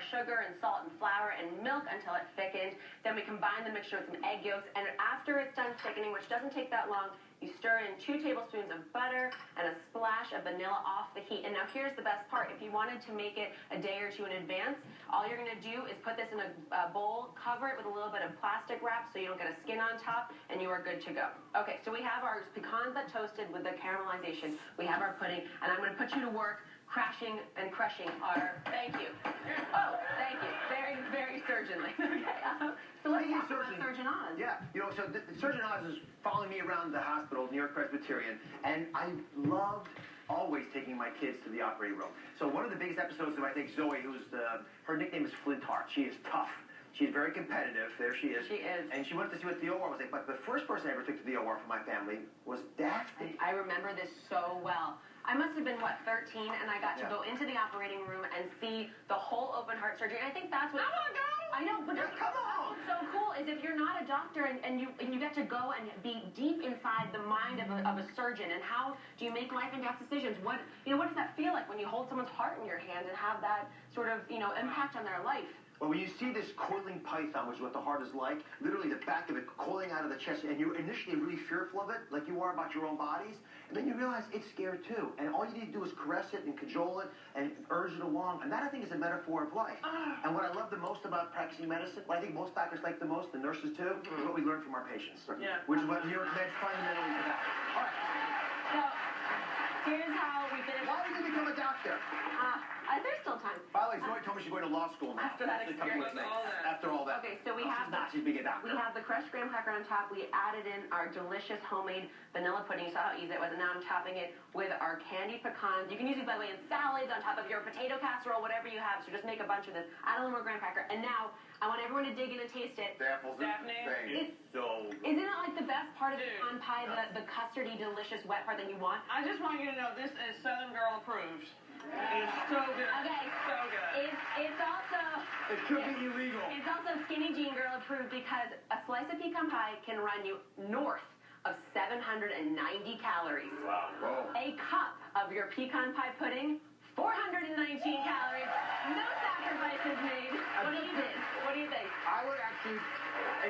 our sugar and salt and flour and milk until it thickens. Then we combine the mixture with some egg yolks, and after it's done thickening, which doesn't take that long, you stir in 2 tablespoons of butter and a splash of vanilla off the heat. And now here's the best part. If you wanted to make it a day or two in advance, all you're going to do is put this in a bowl, cover it with a little bit of plastic wrap so you don't get a skin on top, and you are good to go. Okay, so we have our pecans that toasted with the caramelization. We have our pudding, and I'm going to put you to work crashing and crushing our, thank you. Oh, thank you. Very, very surgeonly. Okay, so let's talk about Surgeon Oz. Yeah, so Surgeon Oz is following me around the hospital, New York Presbyterian, and I loved always taking my kids to the operating room. So one of the biggest episodes of, I think, Zoe, her nickname is Flintheart. She is tough. She's very competitive. There she is. She is. And she went to see what the OR was like. But the first person I ever took to the OR for my family was Daphne. I remember this so well. I must have been, 13, and I got to go into the operating room and see the whole open heart surgery. And I think that's what... I know, but come on! What's so cool is if you're not a doctor and you get to go and be deep inside the mind of a surgeon, and how do you make life and death decisions? What does that feel like when you hold someone's heart in your hand and have that sort of, impact on their life? Well, when you see this coiling python, which is what the heart is like, literally the back of it coiling out of the chest, and you're initially really fearful of it, like you are about your own bodies, and then you realize it's scared too. And all you need to do is caress it and cajole it and urge it along. And that, I think, is a metaphor of life. And what I love the most about practicing medicine, what I think most doctors like the most, the nurses too, is what we learn from our patients. Yeah. Which is what New York Med's fundamentally is about. All right. So, here's how we finish. Why did you become a doctor? There's still time. By the way, Zoe told me she's going to law school now. After that experience. After all that. Okay, so we have... She's being a doctor. We have the crushed graham cracker on top. We added in our delicious homemade vanilla pudding. You saw how easy it was. And now I'm topping it with our candied pecans. You can use these, by the way, in salads, on top of your potato casserole, whatever you have. So just make a bunch of this. Add a little more graham cracker. And now, I want everyone to dig in and taste it. Daphne. It's so good. Isn't it like the best part of the pecan pie, the custardy, delicious, wet part that you want? I just want you to know this is Southern Girl approved. It is so good. Okay. So good. It's also... It could be illegal. It's also Skinny Jean Girl approved because a slice of pecan pie can run you north of 790 calories. Wow. Whoa. A cup of your pecan pie pudding, 419 calories. No sacrifices made. What do you think? I would actually...